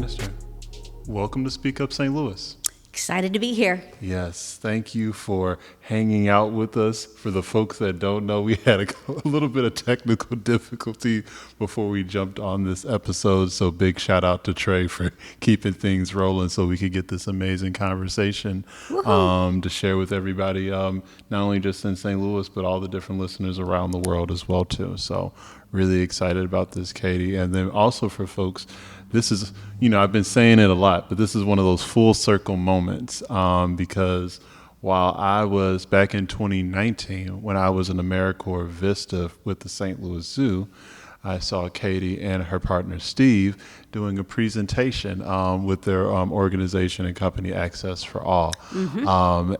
Banister. Welcome to Speak Up St. Louis. Excited to be here. Yes, thank you for hanging out with us. For the folks that don't know, we had a little bit of technical difficulty before we jumped on this episode. So big shout out to Trey for keeping things rolling so we could get this amazing conversation to share with everybody, not only just in St. Louis, but all the different listeners around the world as well too. So really excited about this, Katie. And then also for folks, this is, I've been saying it a lot, but this is one of those full circle moments because while I was back in 2019, when I was in AmeriCorps Vista with the St. Louis Zoo, I saw Katie and her partner Steve doing a presentation with their organization and company Access-4-All.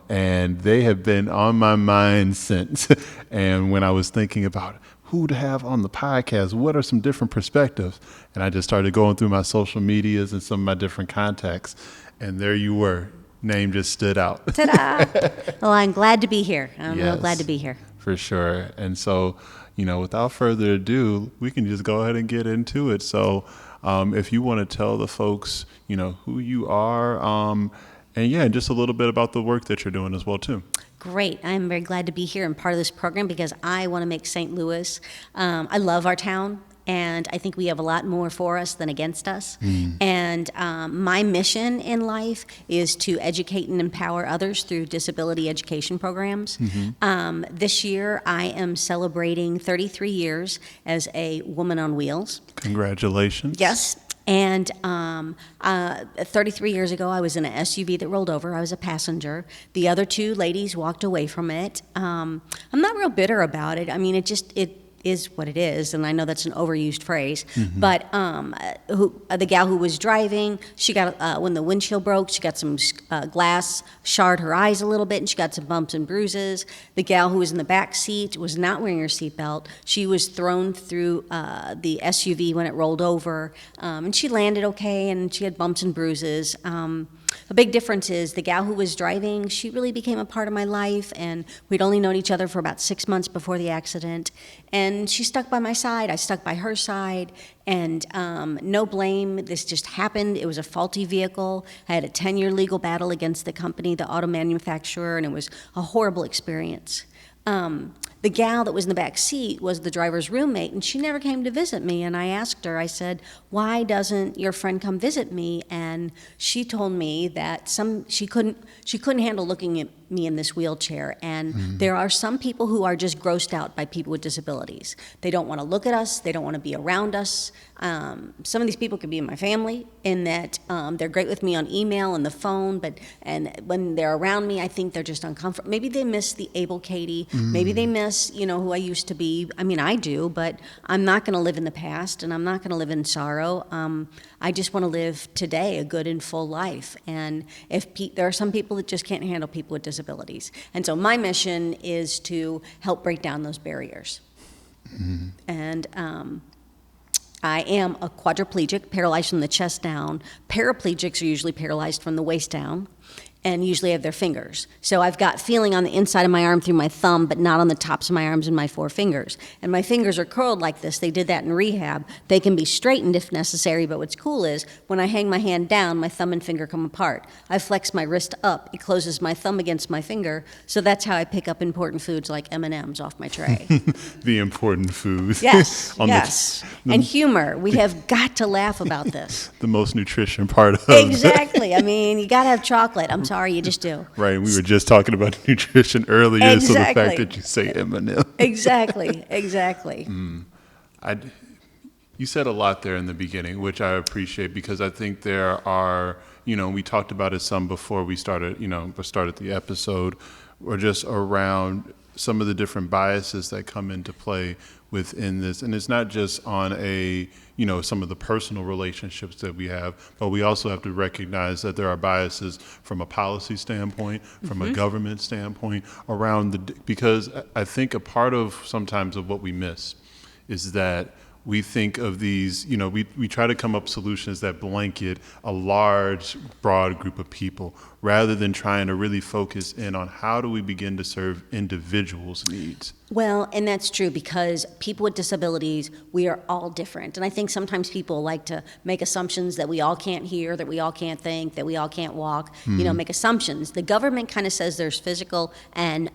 And they have been on my mind since. And when I was thinking about who to have on the podcast, what are some different perspectives? And I just started going through my social medias and some of my different contacts. And there you were. Name just stood out. Ta-da! Well, I'm glad to be here. I'm real glad to be here. For sure. And so, without further ado, we can just go ahead and get into it. So if you want to tell the folks, who you are, and just a little bit about the work that you're doing as well, too. Great. I'm very glad to be here and part of this program because I want to make St. Louis. I love our town, and I think we have a lot more for us than against us. And my mission in life is to educate and empower others through disability education programs. This year, I am celebrating 33 years as a woman on wheels. Congratulations. Yes. And 33 years ago, I was in an SUV that rolled over. I was a passenger. The other two ladies walked away from it. I'm not real bitter about it. I mean, it is what it is, and I know that's an overused phrase. But the gal who was driving, she got when the windshield broke, she got some glass shard her eyes a little bit, and she got some bumps and bruises. The gal who was in the back seat was not wearing her seatbelt. She was thrown through the SUV when it rolled over, and she landed okay, and she had bumps and bruises. A big difference is the gal who was driving, she really became a part of my life, and we'd only known each other for about 6 months before the accident. And she stuck by my side, I stuck by her side, and no blame, this just happened. It was a faulty vehicle. I had a 10-year legal battle against the company, the auto manufacturer, and it was a horrible experience. The gal that was in the back seat was the driver's roommate, and she never came to visit me. And I asked her, I said, why doesn't your friend come visit me? And she told me that she couldn't handle looking at me in this wheelchair. And there are some people who are just grossed out by people with disabilities. They don't want to look at us. They don't want to be around us. Some of these people could be in my family in that they're great with me on email and the phone, and when they're around me, I think they're just uncomfortable. Maybe they miss the able Katie. Maybe they miss, who I used to be. I mean, I do, but I'm not going to live in the past, and I'm not going to live in sorrow. I just want to live today a good and full life. And there are some people that just can't handle people with disabilities. And so my mission is to help break down those barriers. And I am a quadriplegic, paralyzed from the chest down. Paraplegics are usually paralyzed from the waist down, and usually have their fingers. So I've got feeling on the inside of my arm through my thumb, but not on the tops of my arms and my 4 fingers. And my fingers are curled like this. They did that in rehab. They can be straightened if necessary, but what's cool is when I hang my hand down, my thumb and finger come apart. I flex my wrist up. It closes my thumb against my finger, so that's how I pick up important foods like M&Ms off my tray. The important foods. Yes, yes. And humor. We have got to laugh about this. The most nutrition part of Exactly. I mean, you got to have chocolate. I'm sorry, you just do. Right. We were just talking about nutrition earlier, exactly. So the fact that you say M&M. Exactly. You said a lot there in the beginning, which I appreciate because I think there are, we talked about it some before we started the episode, or just around some of the different biases that come into play within this. And it's not just on some of the personal relationships that we have, but we also have to recognize that there are biases from a policy standpoint, from a government standpoint because I think a part of sometimes of what we miss is that we think of these, we try to come up with solutions that blanket a large, broad group of people rather than trying to really focus in on how do we begin to serve individuals' needs. Well, and that's true because people with disabilities, we are all different. And I think sometimes people like to make assumptions that we all can't hear, that we all can't think, that we all can't walk, make assumptions. The government kind of says there's physical and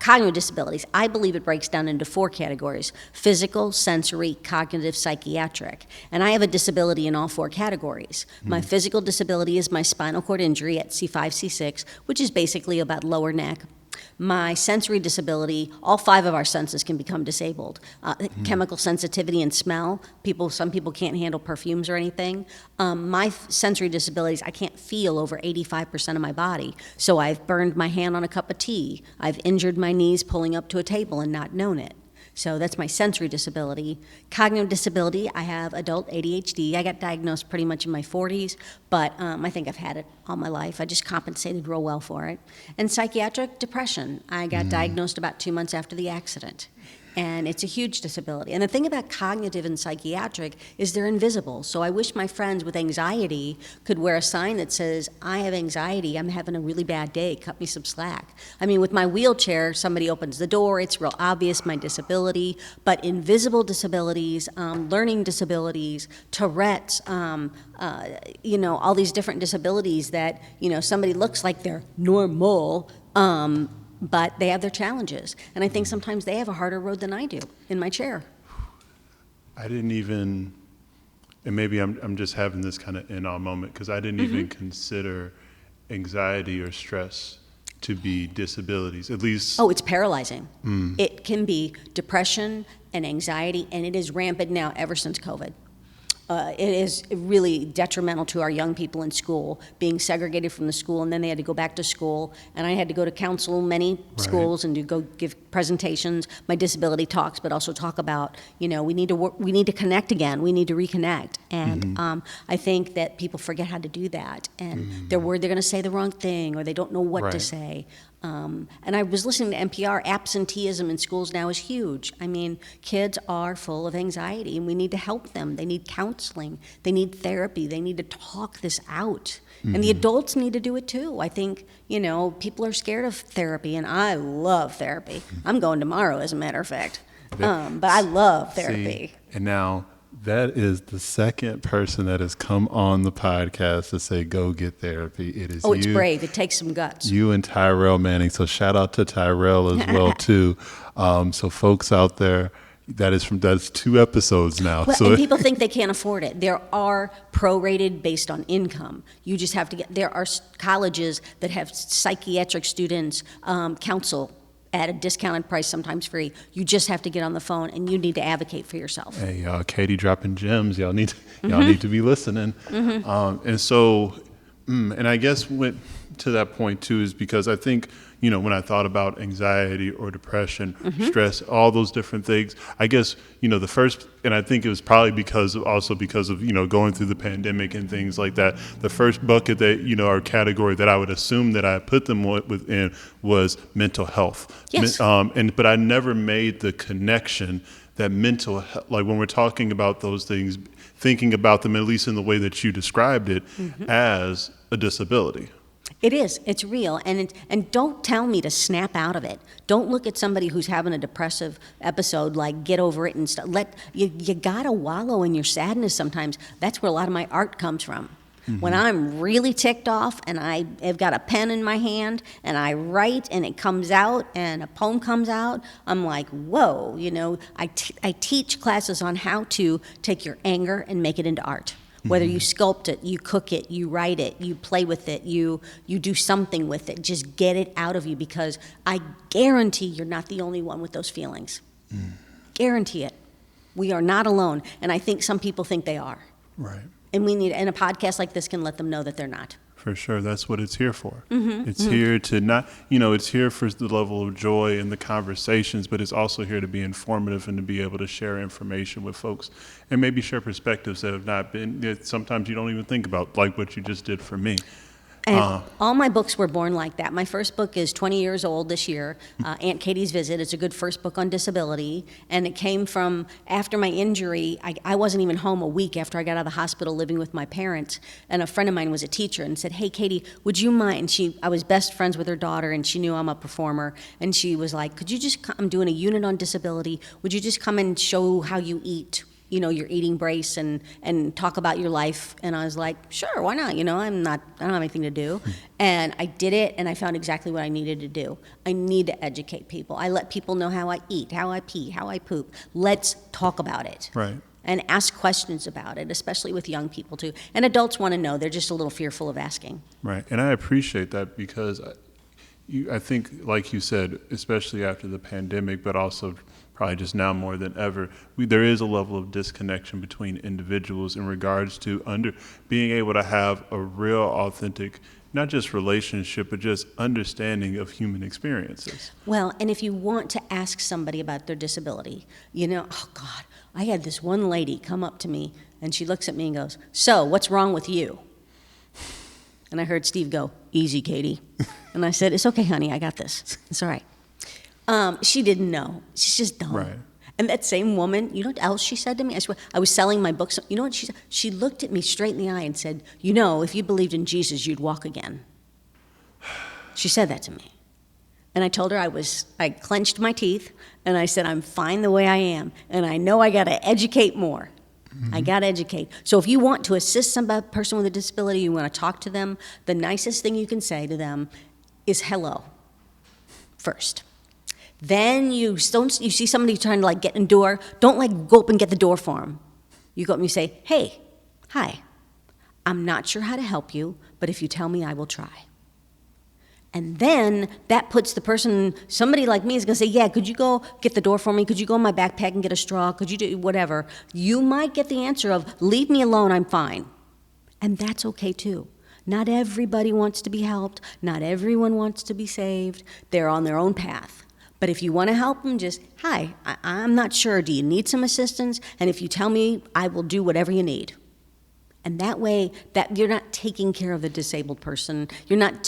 cognitive disabilities. I believe it breaks down into 4 categories: physical, sensory, cognitive, psychiatric. And I have a disability in all 4 categories. My physical disability is my spinal cord injury at C5, C6, which is basically about lower neck. My sensory disability, all 5 of our senses can become disabled. Chemical sensitivity and smell. Some people can't handle perfumes or anything. My sensory disabilities, I can't feel over 85% of my body. So I've burned my hand on a cup of tea. I've injured my knees pulling up to a table and not known it. So that's my sensory disability. Cognitive disability, I have adult ADHD. I got diagnosed pretty much in my 40s, but I think I've had it all my life. I just compensated real well for it. And psychiatric depression, I got diagnosed about 2 months after the accident. And it's a huge disability. And the thing about cognitive and psychiatric is they're invisible. So I wish my friends with anxiety could wear a sign that says, I have anxiety, I'm having a really bad day, cut me some slack. I mean, with my wheelchair, somebody opens the door, it's real obvious my disability, but invisible disabilities, learning disabilities, Tourette's, all these different disabilities that, somebody looks like they're normal, but they have their challenges. And I think sometimes they have a harder road than I do in my chair. I didn't even, and maybe I'm just having this kind of in-awe moment, because I didn't even consider anxiety or stress to be disabilities, at least. Oh, it's paralyzing. It can be depression and anxiety, and it is rampant now ever since COVID. It is really detrimental to our young people in school, being segregated from the school, and then they had to go back to school, and I had to go to counsel many schools and go give presentations, my disability talks, but also talk about, we need to connect again, we need to reconnect, and I think that people forget how to do that, and they're worried they're going to say the wrong thing, or they don't know what to say. And I was listening to NPR. Absenteeism in schools now is huge. I mean, kids are full of anxiety, and we need to help them. They need counseling. They need therapy. They need to talk this out. And the adults need to do it too. I think, people are scared of therapy, and I love therapy. I'm going tomorrow, as a matter of fact. But I love therapy. See, and now that is the second person that has come on the podcast to say, go get therapy. It is it's brave. It takes some guts. You and Tyrell Manning. So shout out to Tyrell as well, too. So folks out there, that's 2 episodes now. Well, so and people think they can't afford it. There are prorated based on income. You just have to there are colleges that have psychiatric students counsel at a discounted price, sometimes free. You just have to get on the phone, and you need to advocate for yourself. Hey, Katie dropping gems. Y'all need to be listening. And so, and I guess went to that point too is because I think, when I thought about anxiety or depression, stress, all those different things, I guess, the first, and I think it was probably because of, going through the pandemic and things like that, the first bucket that, or category that I would assume that I put them within was mental health. Yes. But I never made the connection that mental health, like when we're talking about those things, thinking about them, at least in the way that you described it, as a disability. It is. It's real. And don't tell me to snap out of it. Don't look at somebody who's having a depressive episode like get over it and stuff. You gotta wallow in your sadness sometimes. That's where a lot of my art comes from. When I'm really ticked off and I've got a pen in my hand and I write and it comes out and a poem comes out, I'm like, whoa, I teach classes on how to take your anger and make it into art. Whether you sculpt it, you cook it, you write it, you play with it, you do something with it, just get it out of you, because I guarantee you're not the only one with those feelings. Guarantee it. We are not alone, and I think some people think they are. Right. And a podcast like this can let them know that they're not. For sure. That's what it's here for. It's here to not, it's here for the level of joy and the conversations, but it's also here to be informative and to be able to share information with folks and maybe share perspectives that have not been, that sometimes you don't even think about, like what you just did for me. And all my books were born like that. My first book is 20 years old this year, Aunt Katie's Visit. It's a good first book on disability. And it came from after my injury. I wasn't even home a week after I got out of the hospital living with my parents. And a friend of mine was a teacher and said, hey, Katie, would you mind? I was best friends with her daughter, and she knew I'm a performer. And she was like, could you just come? I'm doing a unit on disability. Would you just come and show how you eat? Your eating brace and talk about your life. And I was like, sure, why not? I don't have anything to do. And I did it, and I found exactly what I needed to do. I need to educate people. I let people know how I eat, how I pee, how I poop. Let's talk about it. Right. And ask questions about it, especially with young people too. And adults want to know. They're just a little fearful of asking. Right. And I appreciate that because I think, like you said, especially after the pandemic, but also probably just now more than ever, there is a level of disconnection between individuals in regards to being able to have a real, authentic, not just relationship, but just understanding of human experiences. Well, and if you want to ask somebody about their disability, oh God, I had this one lady come up to me, and she looks at me and goes, so what's wrong with you? And I heard Steve go, easy, Katie. And I said, it's okay, honey, I got this. It's all right. She didn't know. She's just dumb. Right. And that same woman, you know what else she said to me? I was selling my books. You know what she said? She looked at me straight in the eye and said, if you believed in Jesus, you'd walk again. She said that to me. And I told her I clenched my teeth, and I said, I'm fine the way I am, and I know I got to educate more. Mm-hmm. I got to educate. So if you want to assist some person with a disability, you want to talk to them, the nicest thing you can say to them is hello first. Then you see somebody trying to get in the door, don't go up and get the door for them. You go up and you say, hey, hi, I'm not sure how to help you, but if you tell me, I will try. And then that puts the person, somebody like me is going to say, yeah, could you go get the door for me? Could you go in my backpack and get a straw? Could you do whatever? You might get the answer of, leave me alone, I'm fine. And that's okay too. Not everybody wants to be helped. Not everyone wants to be saved. They're on their own path. But if you want to help them, just, hi, I'm not sure. Do you need some assistance? And if you tell me, I will do whatever you need. And that way, that you're not taking care of the disabled person. You're not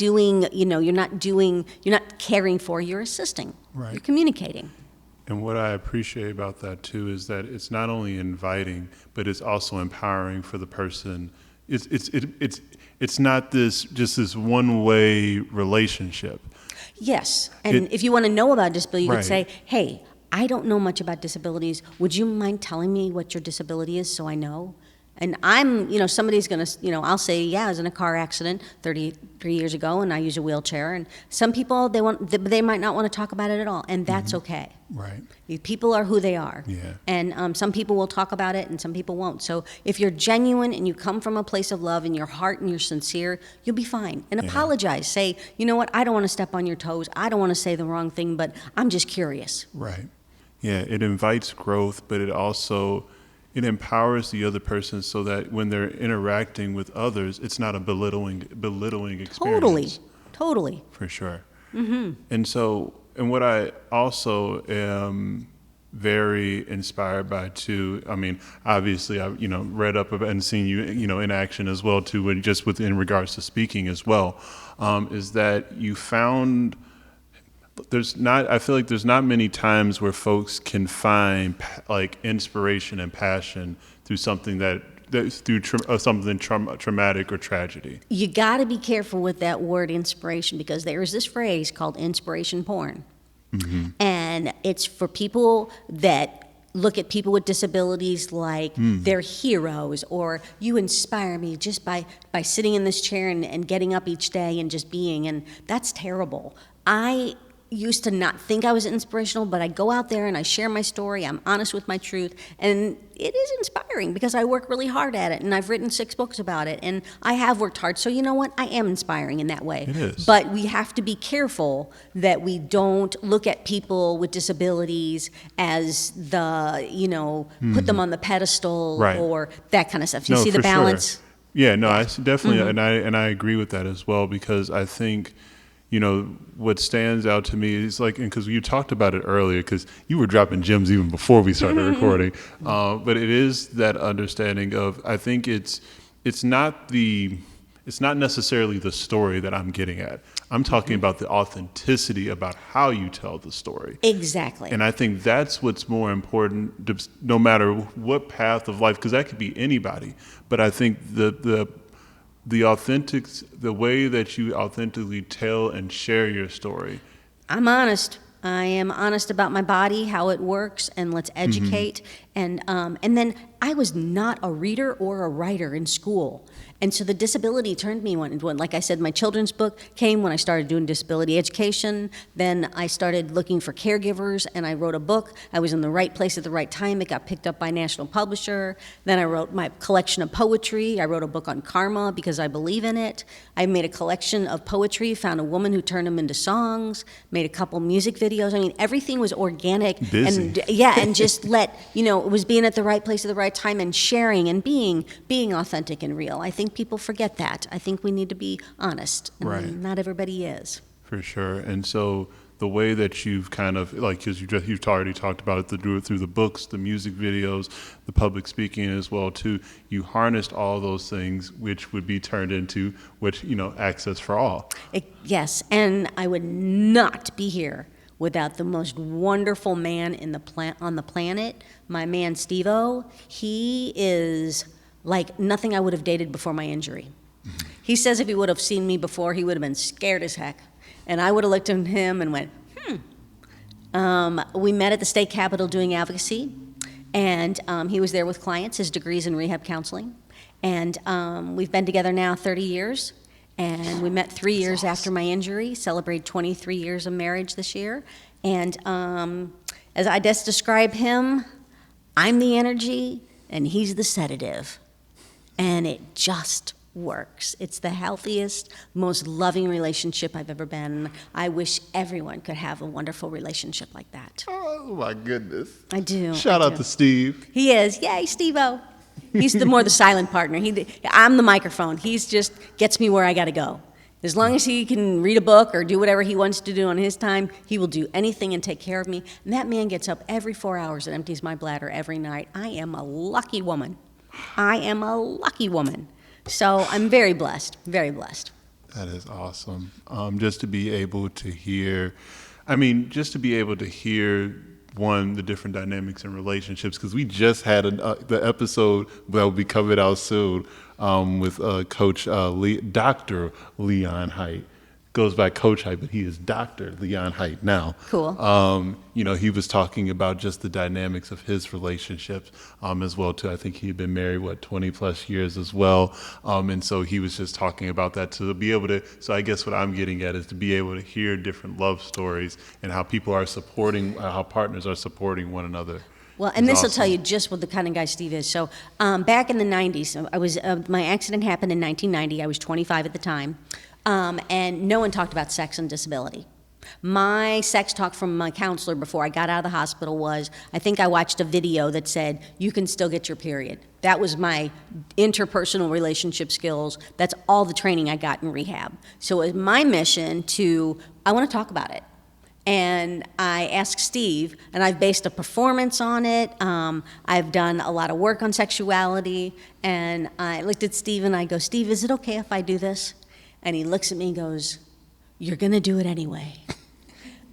caring for, you're assisting. Right. You're communicating. And what I appreciate about that too is that it's not only inviting, but it's also empowering for the person. It's not this one-way relationship. Yes, and if you want to know about disability, you right. could say, hey, I don't know much about disabilities. Would you mind telling me what your disability is so I know? And somebody's going to, I'll say, yeah, I was in a car accident 33 years ago, and I use a wheelchair. And some people, they might not want to talk about it at all, and that's okay. Right. People are who they are. Yeah. And some people will talk about it, and some people won't. So if you're genuine and you come from a place of love in your heart and you're sincere, you'll be fine. And apologize. Say, you know what, I don't want to step on your toes. I don't want to say the wrong thing, but I'm just curious. Right. Yeah, it invites growth, but it also... it empowers the other person so that when they're interacting with others, it's not a belittling experience. Totally. For sure. Mm-hmm. And what I also am very inspired by too, I mean, obviously I, read up about and seen you, in action as well too, just in regards to speaking as well, is that you found... I feel like there's not many times where folks can find inspiration and passion through something something traumatic or tragedy. You got to be careful with that word inspiration, because there is this phrase called inspiration porn. Mm-hmm. And it's for people that look at people with disabilities like they're heroes, or you inspire me just by sitting in this chair and getting up each day and just being, and that's terrible. I used to not think I was inspirational, but I go out there and I share my story. I'm honest with my truth, and it is inspiring because I work really hard at it, and I've written 6 books about it, and I have worked hard. So you know what? I am inspiring in that way. It is. But we have to be careful that we don't look at people with disabilities as put them on the pedestal, right. or that kind of stuff. You see the balance? Sure. Yeah, no, I definitely, and I agree with that as well, because I think, what stands out to me is because you talked about it earlier, because you were dropping gems even before we started recording, but it is that understanding of, I think it's not it's not necessarily the story that I'm getting at. I'm talking about the authenticity about how you tell the story. Exactly. And I think that's what's more important, no matter what path of life, because that could be anybody. But I think the way that you authentically tell and share your story. I'm honest. I am honest about my body, how it works, and let's educate. And then I was not a reader or a writer in school. And so the disability turned me when, like I said, my children's book came when I started doing disability education. Then I started looking for caregivers, and I wrote a book. I was in the right place at the right time. It got picked up by a national publisher. Then I wrote my collection of poetry. I wrote a book on karma because I believe in it. I made a collection of poetry, found a woman who turned them into songs, made a couple music videos. I mean, everything was organic. Busy. And just it was being at the right place at the right time and sharing and being authentic and real. I think people forget that. I think we need to be honest. And Right. not everybody is. For sure. And so the way that you've kind of, like, because you've already talked about it, through the books, the music videos, the public speaking as well too, you harnessed all those things, which would be turned into Access for All. Yes, and I would not be here without the most wonderful man on the planet, my man Steve-O. He is like nothing I would have dated before my injury. He says if he would have seen me before, he would have been scared as heck. And I would have looked at him and went, We met at the state capitol doing advocacy, and he was there with clients, his degrees in rehab counseling. And we've been together now 30 years, and we met 3 years after my injury, celebrated 23 years of marriage this year. And as I just describe him, I'm the energy, and he's the sedative. And it just works. It's the healthiest, most loving relationship I've ever been. I wish everyone could have a wonderful relationship like that. Oh my goodness. I do. Shout out to Steve. He is. Yay, Steve-O. He's the silent partner. I'm the microphone. He's just gets me where I got to go. As long as he can read a book or do whatever he wants to do on his time, he will do anything and take care of me. And that man gets up every 4 hours and empties my bladder every night. I am a lucky woman. I am a lucky woman. So I'm very blessed, very blessed. That is awesome. Just to be able to hear, the different dynamics and relationships, because we just had the episode that will be coming out soon with Coach Dr. Leon Height. Goes by Coach Height, but he is Dr. Leon Height now. Cool. He was talking about just the dynamics of his relationships as well too. I think he had been married 20 plus years as well, and so he was just talking about that to be able to. So I guess what I'm getting at is to be able to hear different love stories and how people are supporting, how partners are supporting one another. Well, and this will tell you just what the kind of guy Steve is. So back in the 90s, my accident happened in 1990. I was 25 at the time. And no one talked about sex and disability. My sex talk from my counselor before I got out of the hospital was, I think I watched a video that said, you can still get your period. That was my interpersonal relationship skills. That's all the training I got in rehab. So it was my mission I want to talk about it. And I asked Steve, and I've based a performance on it. I've done a lot of work on sexuality. And I looked at Steve and I go, Steve, is it okay if I do this? And he looks at me and goes, you're going to do it anyway.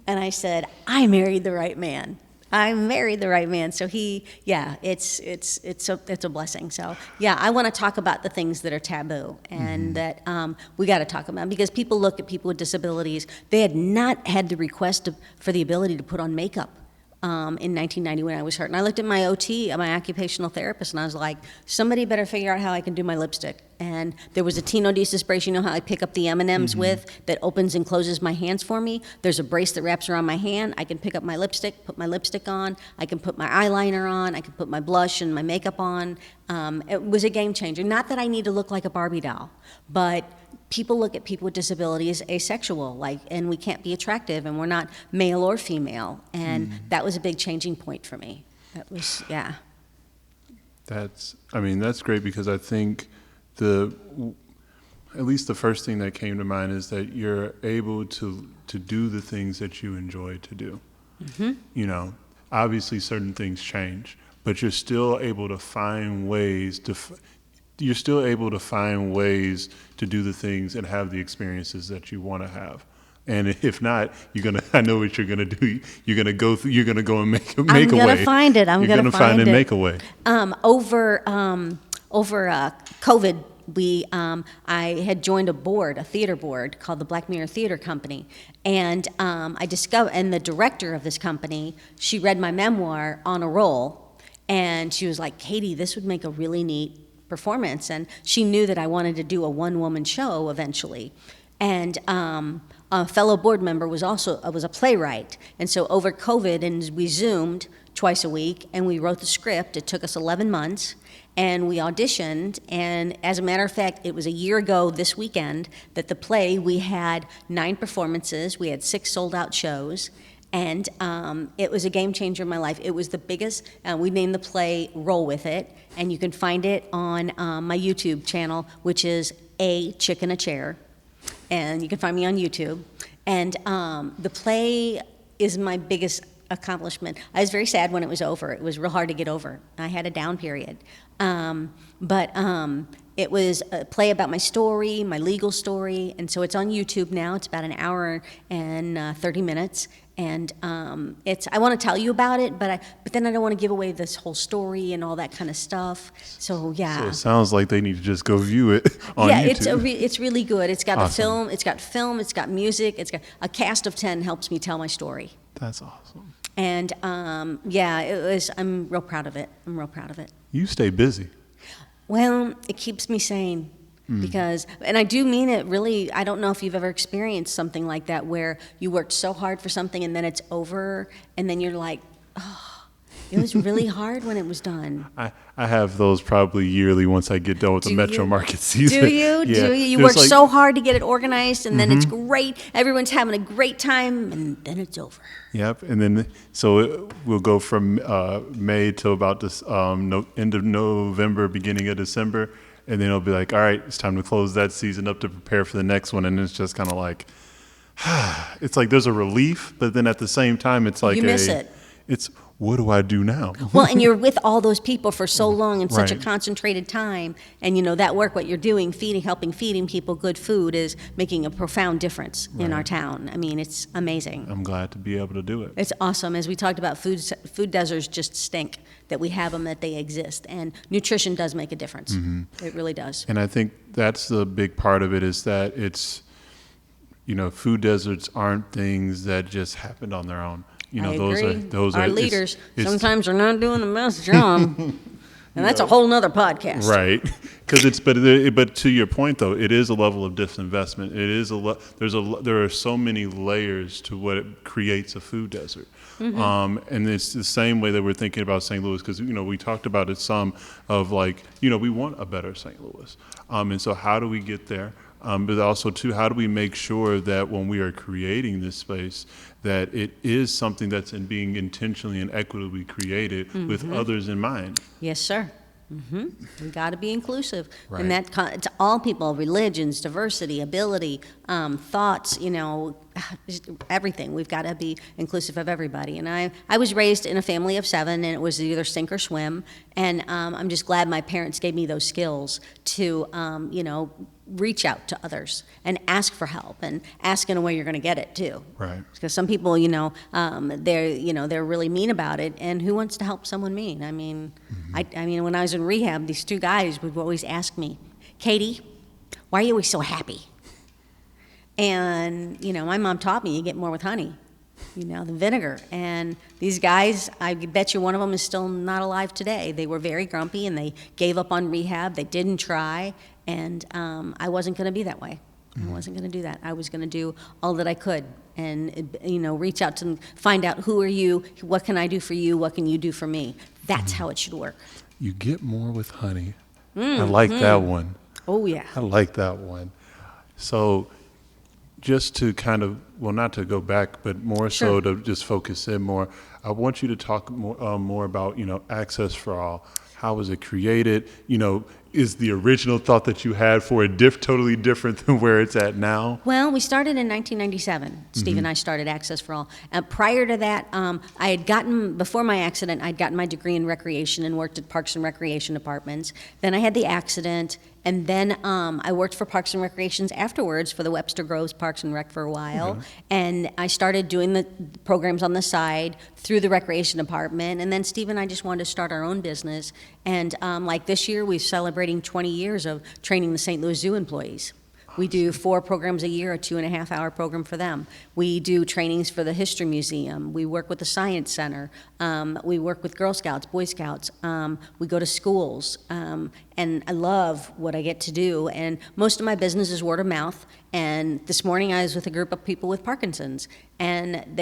And I said, I married the right man. I married the right man. So it's a blessing. So yeah, I want to talk about the things that are taboo and that we got to talk about, because people look at people with disabilities. They had not had the request for the ability to put on makeup in 1990 when I was hurt. And I looked at my OT, my occupational therapist, and I was like, somebody better figure out how I can do my lipstick. And there was a Tenodesis brace, you know how I pick up the M&Ms with, that opens and closes my hands for me. There's a brace that wraps around my hand. I can pick up my lipstick, put my lipstick on. I can put my eyeliner on. I can put my blush and my makeup on. It was a game changer. Not that I need to look like a Barbie doll, but people look at people with disabilities as asexual, and we can't be attractive, and we're not male or female. And that was a big changing point for me. That was, yeah. That's great, because I think at least the first thing that came to mind is that you're able to do the things that you enjoy to do. Mm-hmm. Obviously certain things change, but you're still able to find ways you're still able to find ways to do the things and have the experiences that you want to have. And if not, I know what you're gonna do. You're gonna go and make a way. I'm gonna find it. You're gonna find and make a way. Over COVID, I had joined a theater board called the Black Mirror Theater Company, and I discovered, and the director of this company, she read my memoir on a roll, and she was like, "Katie, this would make a really neat performance," and she knew that I wanted to do a one-woman show eventually, and a fellow board member was a playwright, and so over COVID, and we Zoomed twice a week, and we wrote the script. It took us 11 months, and we auditioned, and as a matter of fact, it was a year ago this weekend that the play, we had 9 performances, we had 6 sold-out shows, and it was a game changer in my life. It was the biggest, we named the play Roll With It, and you can find it on my YouTube channel, which is A Chick in a Chair. And you can find me on YouTube. And the play is my biggest accomplishment. I was very sad when it was over. It was real hard to get over. I had a down period. But it was a play about my story, my legal story, and so it's on YouTube now. It's about an hour and 30 minutes. And I want to tell you about it, but then I don't want to give away this whole story and all that kind of stuff. So yeah. So it sounds like they need to just go view it on YouTube. Yeah, it's really good. It's got Awesome. it's got music, it's got a cast of 10 helps me tell my story. That's awesome. And I'm real proud of it. You stay busy. Well, it keeps me sane. Because, and I do mean it really, I don't know if you've ever experienced something like that where you worked so hard for something and then it's over and then you're like, oh, it was really hard when it was done. I have those probably yearly once I get done with the Metro Market season. Do you? Yeah. Do you? You work so hard to get it organized and then it's great. Everyone's having a great time and then it's over. Yep, and then we'll go from May till about this end of November, beginning of December. And then it'll be like, all right, it's time to close that season up to prepare for the next one. And it's just kind of like, it's like there's a relief, but then at the same time, it's like you miss it. It's what do I do now? Well, and you're with all those people for so long in such a Right. concentrated time. And that work, what you're doing, helping feeding people good food is making a profound difference in our town. I mean, it's amazing. I'm glad to be able to do it. It's awesome. As we talked about, food deserts just stink that we have them, that they exist. And nutrition does make a difference. It really does. And I think that's the big part of it is that it's, food deserts aren't things that just happened on their own. I agree. Those our are leaders it's, sometimes are not doing the best job. And that's a whole nother podcast. Right, because but to your point though, it is a level of disinvestment. It is there are so many layers to what it creates a food desert, and it's the same way that we're thinking about St. Louis because we talked about it some of like we want a better St. Louis, and so how do we get there? But also too, how do we make sure that when we are creating this space, that it is something that's being intentionally and equitably created with others in mind? Yes, sir. We got to be inclusive, Right. and it's all people, religions, diversity, ability, thoughts. Just everything. We've got to be inclusive of everybody. And I was raised in a family of 7, and it was either sink or swim. And I'm just glad my parents gave me those skills to reach out to others and ask for help and ask in a way you're going to get it too. Right. Because some people, they're really mean about it, and who wants to help someone mean? I mean, I mean, when I was in rehab, these 2 guys would always ask me, Katie, why are you always so happy? And my mom taught me you get more with honey, the vinegar. And these guys, I bet you one of them is still not alive today. They were very grumpy and they gave up on rehab. They didn't try. And I wasn't going to be that way. I wasn't going to do that. I was going to do all that I could and, reach out to them, find out who are you, what can I do for you, what can you do for me. That's how it should work. You get more with honey. I like that one. Oh, yeah. I like that one. So just to kind of, well, not to go back, but more so to just focus in more, I want you to talk more about, Access-4-All. How was it created? is the original thought that you had for it totally different than where it's at now? Well, we started in 1997. Steve and I started Access-4-All. Prior to that, before my accident, I'd gotten my degree in recreation and worked at Parks and Recreation departments. Then I had the accident, and then I worked for Parks and Recreations afterwards for the Webster Groves Parks and Rec for a while. Okay. And I started doing the programs on the side through the recreation department. And then Steve and I just wanted to start our own business. And like this year, we're celebrating 20 years of training the St. Louis Zoo employees. We do 4 programs a year, a 2.5-hour program for them. We do trainings for the History Museum. We work with the Science Center. We work with Girl Scouts, Boy Scouts. We go to schools. And I love what I get to do. And most of my business is word of mouth. And this morning I was with a group of people with Parkinson's. And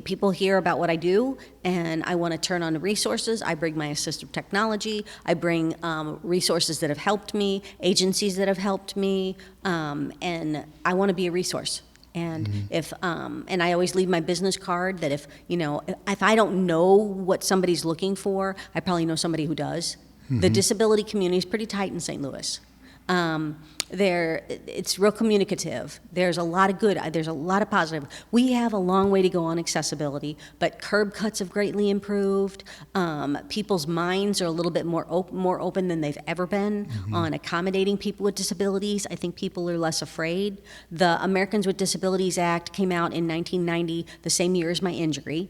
people hear about what I do, and I want to turn on the resources. I bring my assistive technology. I bring resources that have helped me, agencies that have helped me, and I want to be a resource. And and I always leave my business card that if I don't know what somebody's looking for, I probably know somebody who does. The disability community is pretty tight in St. Louis. It's real communicative. There's a lot of good. There's a lot of positive. We have a long way to go on accessibility, but curb cuts have greatly improved. People's minds are a little bit more open than they've ever been on accommodating people with disabilities. I think people are less afraid. The Americans with Disabilities Act came out in 1990, the same year as my injury,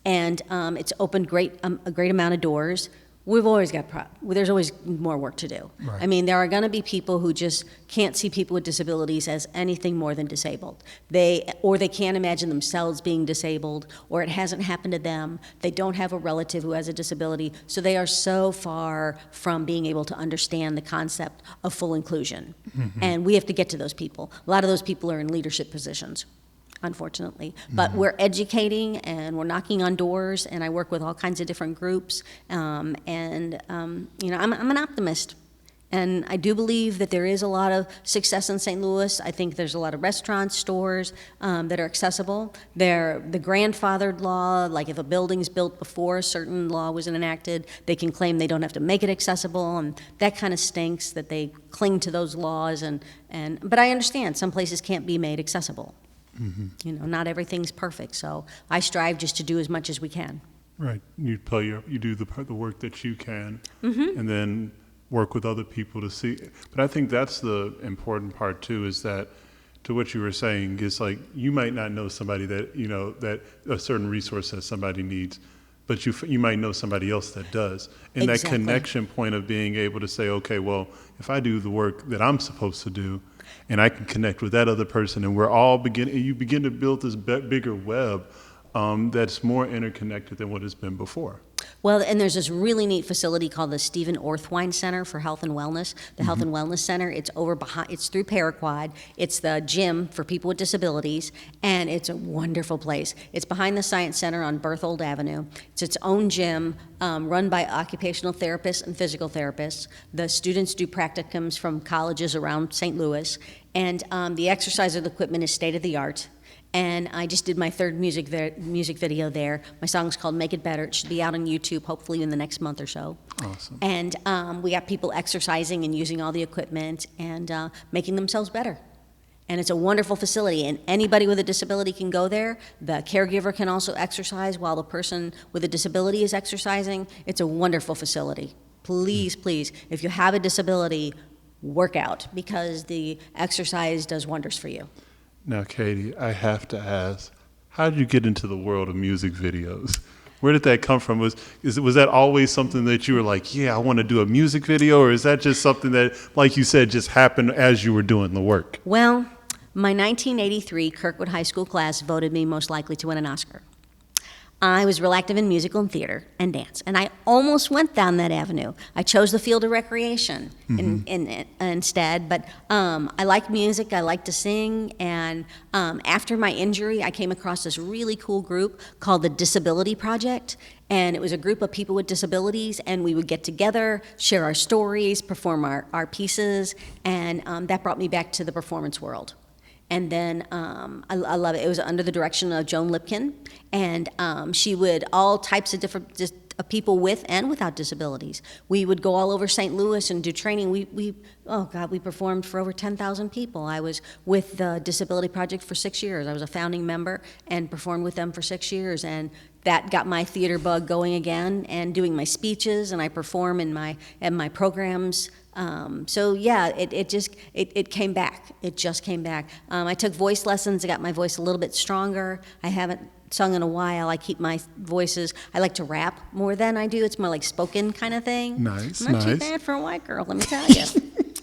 and it's opened a great amount of doors. We've always there's always more work to do. Right. I mean, there are going to be people who just can't see people with disabilities as anything more than disabled. They can't imagine themselves being disabled, or it hasn't happened to them. They don't have a relative who has a disability, so they are so far from being able to understand the concept of full inclusion. And we have to get to those people. A lot of those people are in leadership positions, unfortunately. But we're educating and we're knocking on doors, and I work with all kinds of different groups. I'm an optimist. And I do believe that there is a lot of success in St. Louis. I think there's a lot of restaurants, stores that are accessible. The grandfathered law, like if a building's built before a certain law was enacted, they can claim they don't have to make it accessible, and that kind of stinks that they cling to those laws. But I understand some places can't be made accessible. Not everything's perfect, so I strive just to do as much as we can. Right. You do the work that you can, and then work with other people to see. But I think that's the important part too, is that, to what you were saying, is like, you might not know somebody that, that a certain resource that somebody needs, but you might know somebody else that does. And Exactly. That connection point of being able to say, okay, well, if I do the work that I'm supposed to do, and I can connect with that other person, and you begin to build this bigger web that's more interconnected than what it's been before. Well, and there's this really neat facility called the Stephen Orth Center for Health and Wellness, the Health and Wellness Center. It's it's through Paraquad. It's the gym for people with disabilities, and it's a wonderful place. It's behind the Science Center on Berthold Avenue. It's its own gym, run by occupational therapists and physical therapists. The students do practicums from colleges around St. Louis, and the exercise equipment is state-of-the-art. And I just did my third music video there. My song's called Make It Better. It should be out on YouTube hopefully in the next month or so. Awesome. And we got people exercising and using all the equipment and making themselves better. And it's a wonderful facility, and anybody with a disability can go there. The caregiver can also exercise while the person with a disability is exercising. It's a wonderful facility. Please, please, if you have a disability, work out, because the exercise does wonders for you. Now, Katie, I have to ask, how did you get into the world of music videos? Where did that come from? Was that always something that you were like, yeah, I want to do a music video? Or is that just something that, like you said, just happened as you were doing the work? Well, my 1983 Kirkwood High School class voted me most likely to win an Oscar. I was real active in musical and theater and dance, and I almost went down that avenue. I chose the field of recreation instead, but I like music, I like to sing, and after my injury, I came across this really cool group called the Disability Project, and it was a group of people with disabilities, and we would get together, share our stories, perform our pieces, and that brought me back to the performance world. And then I love it. It was under the direction of Joan Lipkin, and she would all types of different people with and without disabilities. We would go all over St. Louis and do training. We performed for over 10,000 people. I was with the Disability Project for 6 years. I was a founding member and performed with them for 6 years, and that got my theater bug going again, and doing my speeches, and I perform in my programs. So yeah, it came back. It just came back. I took voice lessons. I got my voice a little bit stronger. I haven't sung in a while. I keep my voices. I like to rap more than I do. It's more like spoken kind of thing. Nice, I'm not too nice. bad for a white girl, let me tell you.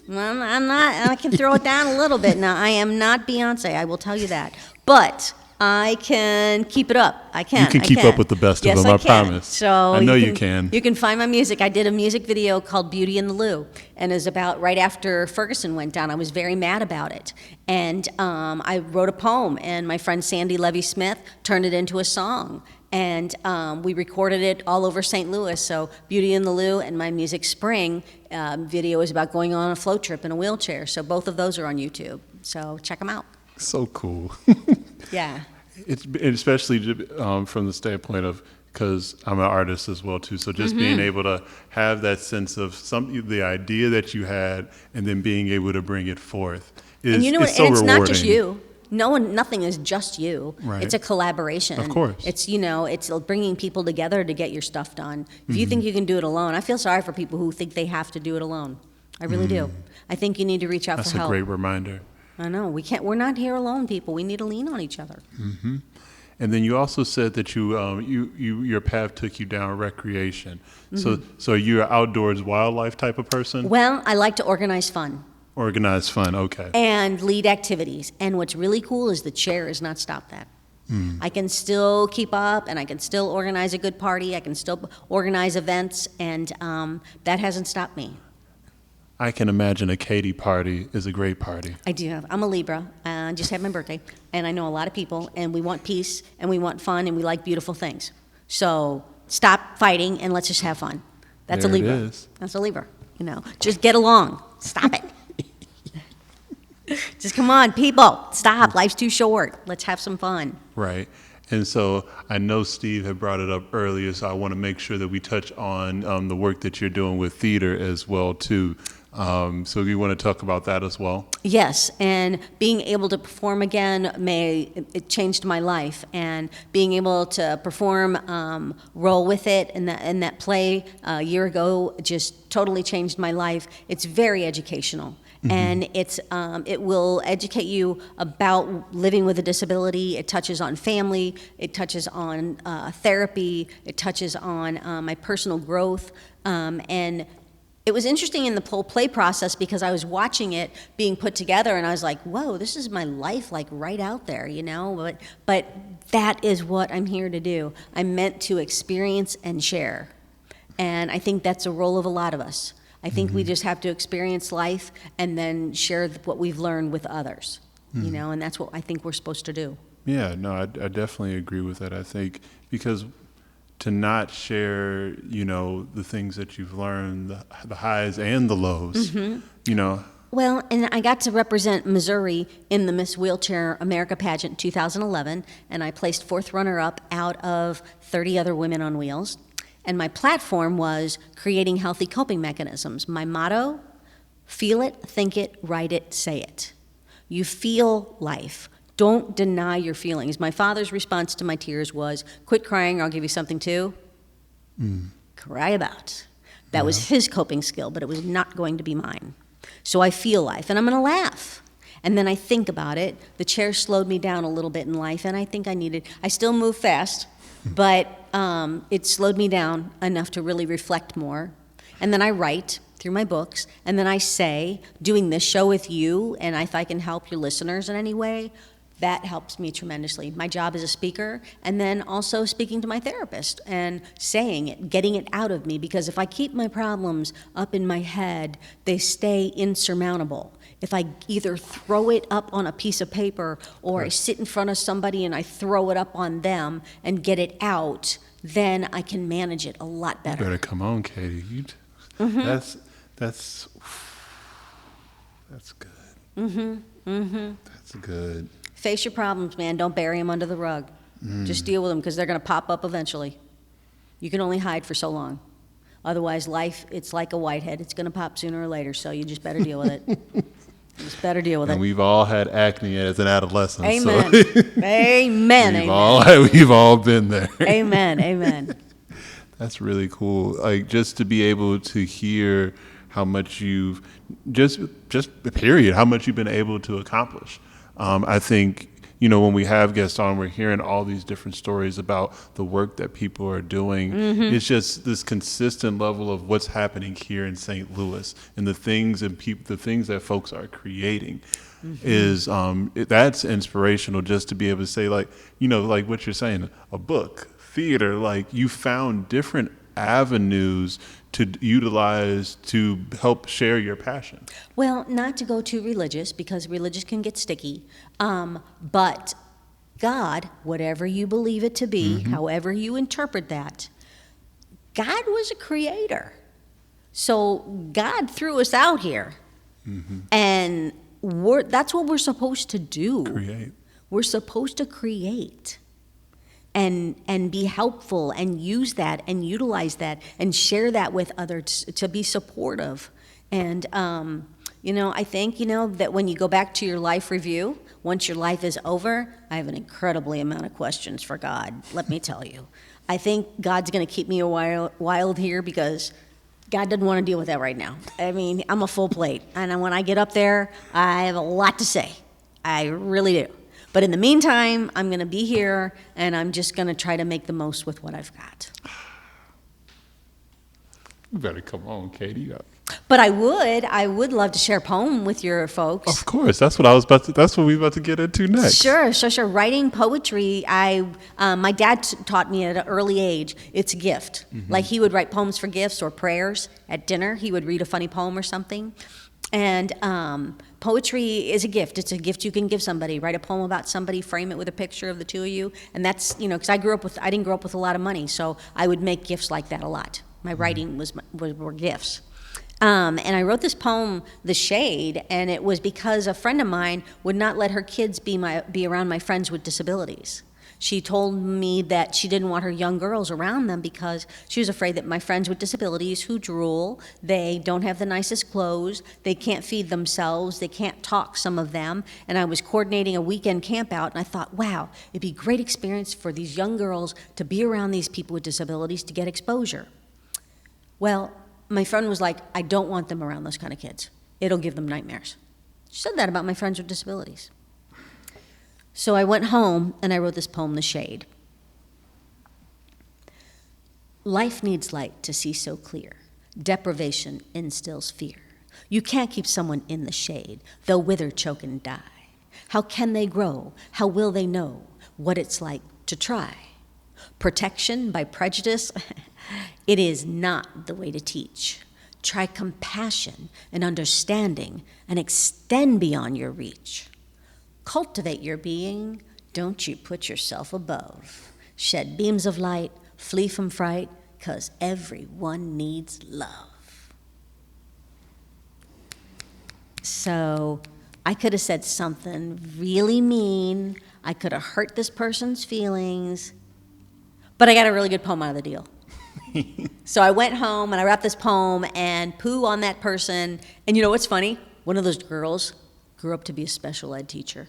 I'm not. I can throw it down a little bit. Now, I am not Beyonce. I will tell you that. But I can keep it up. I can. You can keep up with the best of them, I promise. So I know you can. You can find my music. I did a music video called Beauty in the Lou, and it's about right after Ferguson went down. I was very mad about it. And I wrote a poem, and my friend Sandy Levy-Smith turned it into a song. And we recorded it all over St. Louis. So Beauty in the Lou and my music Spring video is about going on a float trip in a wheelchair. So both of those are on YouTube. So check them out. So cool. Yeah. It's especially from the standpoint of, because I'm an artist as well too, so just being able to have that sense of the idea that you had, and then being able to bring it forth is, And you know what? so And it's rewarding. not just you. Nothing is just you. Right. It's a collaboration. Of course. It's it's bringing people together to get your stuff done. If you think you can do it alone, I feel sorry for people who think they have to do it alone. I really do. I think you need to reach out That's for help. a great reminder. I know. We're not here alone, people. We need to lean on each other. And then you also said that your path took you down recreation. So you're an outdoors wildlife type of person? Well, I like to organize fun Organized fun, okay. and lead activities. And what's really cool is the chair has not stopped that. I can still keep up, and I can still organize a good party. I can still organize events, and that hasn't stopped me. I can imagine a Katie party is a great party. I do have. I'm a Libra. I just had my birthday, and I know a lot of people, and we want peace, and we want fun, and we like beautiful things. So stop fighting, and let's just have fun. That's There a it Libra. is. That's a Libra. Just get along. Stop it. Just come on, people. Stop. Life's too short. Let's have some fun. Right. And so I know Steve had brought it up earlier, so I want to make sure that we touch on the work that you're doing with theater as well, too. So you want to talk about that as well? Yes, and being able to perform again it changed my life, and being able to perform, roll with it, and that play a year ago just totally changed my life. It's very educational. And it will educate you about living with a disability. It touches on family. It touches on therapy. It touches on my personal growth. And it was interesting in the whole play process because I was watching it being put together, and I was like, whoa, this is my life, like right out there, But that is what I'm here to do. I'm meant to experience and share. And I think that's a role of a lot of us. I think we just have to experience life and then share what we've learned with others, and that's what I think we're supposed to do. Yeah, no, I definitely agree with that. I think because to not share, the things that you've learned, the highs and the lows, Well, and I got to represent Missouri in the Miss Wheelchair America pageant in 2011, and I placed 4th runner-up out of 30 other women on wheels. And my platform was creating healthy coping mechanisms. My motto, feel it, think it, write it, say it. You feel life. Don't deny your feelings. My father's response to my tears was, quit crying or I'll give you something to cry about. That was his coping skill, but it was not going to be mine. So I feel life, and I'm going to laugh. And then I think about it. The chair slowed me down a little bit in life, and I think I still move fast, but it slowed me down enough to really reflect more. And then I write through my books, and then I say, doing this show with you, and if I can help your listeners in any way, that helps me tremendously. My job as a speaker, and then also speaking to my therapist and saying it, getting it out of me, because if I keep my problems up in my head, they stay insurmountable. If I either throw it up on a piece of paper or I sit in front of somebody and I throw it up on them and get it out, then I can manage it a lot better. You better come on, Katie. That's good. That's good. Face your problems, man. Don't bury them under the rug. Just deal with them because they're going to pop up eventually. You can only hide for so long. Otherwise, life, it's like a whitehead. It's going to pop sooner or later, so you just better deal with it. Just better deal with And it. we've all had acne as an adolescent. Amen. So Amen. we've all been there. Amen. Amen. That's really cool. Like, just to be able to hear how much you've just period, how much you've been able to accomplish. I think, when we have guests on, we're hearing all these different stories about the work that people are doing. It's just this consistent level of what's happening here in St. Louis and the things that folks are creating is that's inspirational. Just to be able to say, like what you're saying, a book, theater, like you found different avenues to utilize to help share your passion. Well, not to go too religious, because religious can get sticky, but God, whatever you believe it to be, however you interpret that, God was a creator. So God threw us out here, and that's what we're supposed to do. Create. We're supposed to create. And be helpful and use that and utilize that and share that with others to be supportive. And, I think, that when you go back to your life review, once your life is over, I have an incredibly amount of questions for God, let me tell you. I think God's going to keep me a wild here because God doesn't want to deal with that right now. I mean, I'm a full plate. And when I get up there, I have a lot to say. I really do. But in the meantime, I'm going to be here, and I'm just going to try to make the most with what I've got. You better come on, Katie. But I would love to share a poem with your folks. Of course, that's what we're about to get into next. Sure. Writing poetry, my dad taught me at an early age, it's a gift. Like he would write poems for gifts or prayers at dinner. He would read a funny poem or something. And poetry is a gift. It's a gift you can give somebody. Write a poem about somebody, frame it with a picture of the two of you. And that's, because I didn't grow up with a lot of money, so I would make gifts like that a lot. My writing were gifts. And I wrote this poem, The Shade, and it was because a friend of mine would not let her kids be around my friends with disabilities. She told me that she didn't want her young girls around them because she was afraid that my friends with disabilities who drool, they don't have the nicest clothes, they can't feed themselves, they can't talk, some of them. And I was coordinating a weekend camp out, and I thought, wow, it'd be a great experience for these young girls to be around these people with disabilities to get exposure. Well, my friend was like, I don't want them around those kind of kids. It'll give them nightmares. She said that about my friends with disabilities. So I went home and I wrote this poem, The Shade. Life needs light to see so clear. Deprivation instills fear. You can't keep someone in the shade. They'll wither, choke, and die. How can they grow? How will they know what it's like to try? Protection by prejudice? It is not the way to teach. Try compassion and understanding and extend beyond your reach. Cultivate your being, don't you put yourself above. Shed beams of light, flee from fright, 'cause everyone needs love. So I could have said something really mean. I could have hurt this person's feelings, but I got a really good poem out of the deal. So I went home and I wrote this poem and poo on that person. And you know what's funny? One of those girls grew up to be a special ed teacher.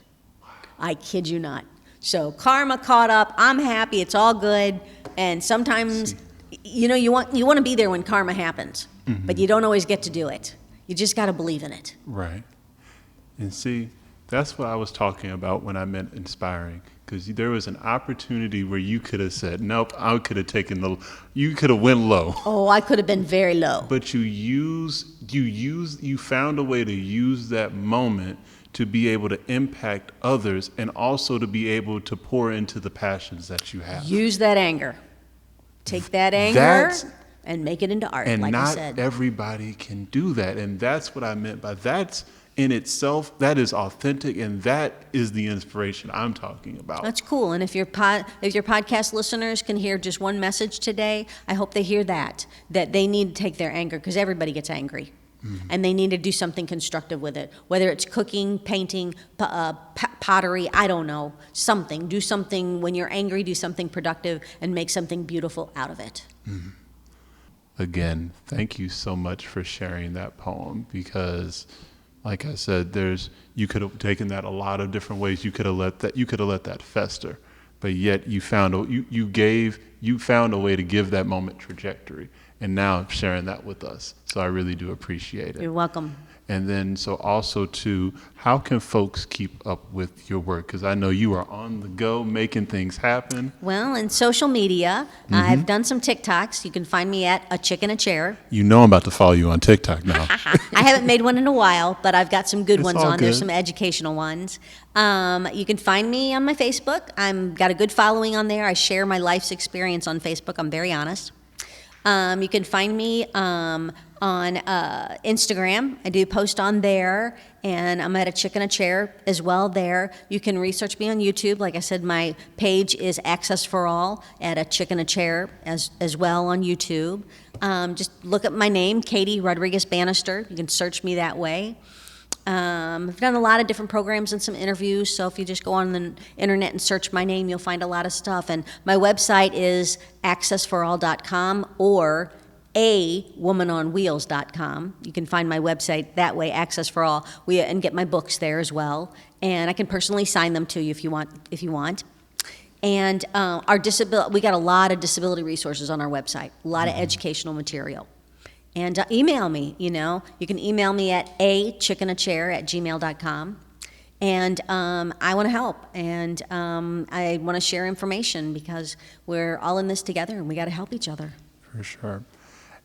I kid you not. So karma caught up. I'm happy. It's all good. And sometimes, you want to be there when karma happens, but you don't always get to do it. You just got to believe in it. Right. And see, that's what I was talking about when I meant inspiring. Because there was an opportunity where you could have said, nope, I could have you could have went low. Oh, I could have been very low. But you found a way to use that moment to be able to impact others and also to be able to pour into the passions that you have. Use that anger. Take that anger and make it into art, like I said. And not everybody can do that. And that's what I meant by that's in itself, that is authentic, and that is the inspiration I'm talking about. That's cool. And if your podcast listeners can hear just one message today, I hope they hear that they need to take their anger, because everybody gets angry. and they need to do something constructive with it, whether it's cooking, painting, pottery, I don't know, something. Do something when you're angry, do something productive, and make something beautiful out of it. Again, thank you so much for sharing that poem, because like I said, you could have taken that a lot of different ways. You could have let that fester, but yet you found a way to give that moment trajectory, and now sharing that with us. So I really do appreciate it. You're welcome. And then, so also too, how can folks keep up with your work? Because I know you are on the go, making things happen. Well, in social media, I've done some TikToks. You can find me at A Chick in a Chair. You know I'm about to follow you on TikTok now. I haven't made one in a while, but I've got some good It's ones all on. There's good. some educational ones. You can find me on my Facebook. I've got a good following on there. I share my life's experience on Facebook. I'm very honest. You can find me on Instagram. I do post on there, and I'm at A Chick in a Chair as well there. You can research me on YouTube. Like I said, my page is Access-4-All at A Chick in a Chair as well on YouTube. Just look up my name, Katie Rodriguez Banister. You can search me that way. I've done a lot of different programs and some interviews, so if you just go on the internet and search my name, you'll find a lot of stuff. And my website is access4all.com or awomanonwheels.com. You can find my website that way, Access for All, and get my books there as well. And I can personally sign them to you if you want. And we got a lot of disability resources on our website, a lot of educational material. And email me, you can email me at achickinachair@gmail.com. And I want to help, and I want to share information, because we're all in this together and we got to help each other. For sure.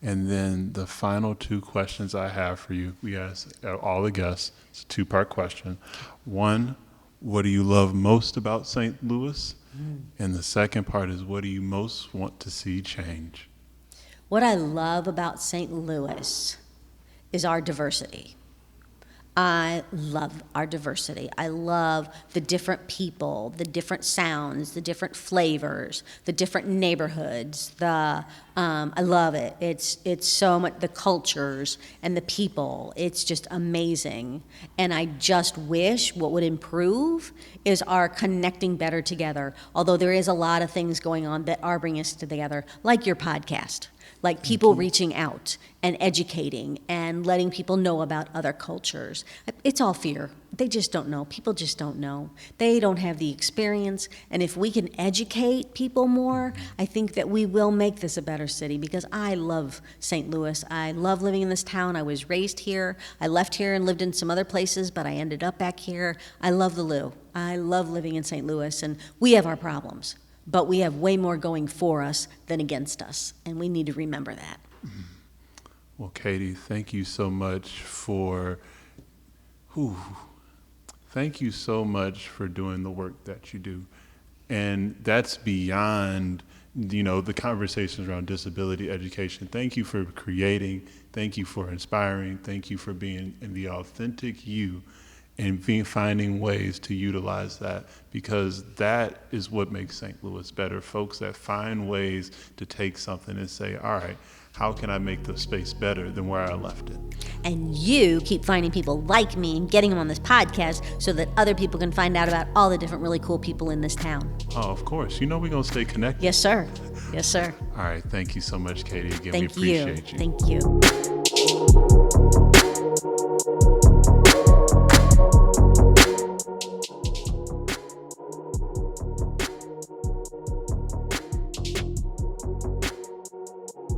And then the final two questions I have for you, we ask all the guests. It's a two-part question. One, what do you love most about St. Louis? And the second part is, what do you most want to see change? What I love about St. Louis is our diversity. I love our diversity. I love the different people, the different sounds, the different flavors, the different neighborhoods. I love it. It's so much, the cultures and the people. It's just amazing. And I just wish what would improve is our connecting better together. Although there is a lot of things going on that are bringing us together, like your podcast. Like people reaching out and educating and letting people know about other cultures. It's all fear. They just don't know. People just don't know. They don't have the experience. And if we can educate people more, I think that we will make this a better city, because I love St. Louis. I love living in this town. I was raised here. I left here and lived in some other places, but I ended up back here. I love the Lou. I love living in St. Louis, and we have our problems. But we have way more going for us than against us, and we need to remember that. Well, Katie, thank you so much for doing the work that you do. And that's beyond, the conversations around disability education. Thank you for creating, thank you for inspiring, thank you for being in the authentic you, and finding ways to utilize that, because that is what makes St. Louis better. Folks that find ways to take something and say, all right, how can I make the space better than where I left it? And you keep finding people like me and getting them on this podcast so that other people can find out about all the different really cool people in this town. Oh, of course. We're going to stay connected. Yes, sir. Yes, sir. All right. Thank you so much, Katie. Again, Thank we you. appreciate you. Thank you.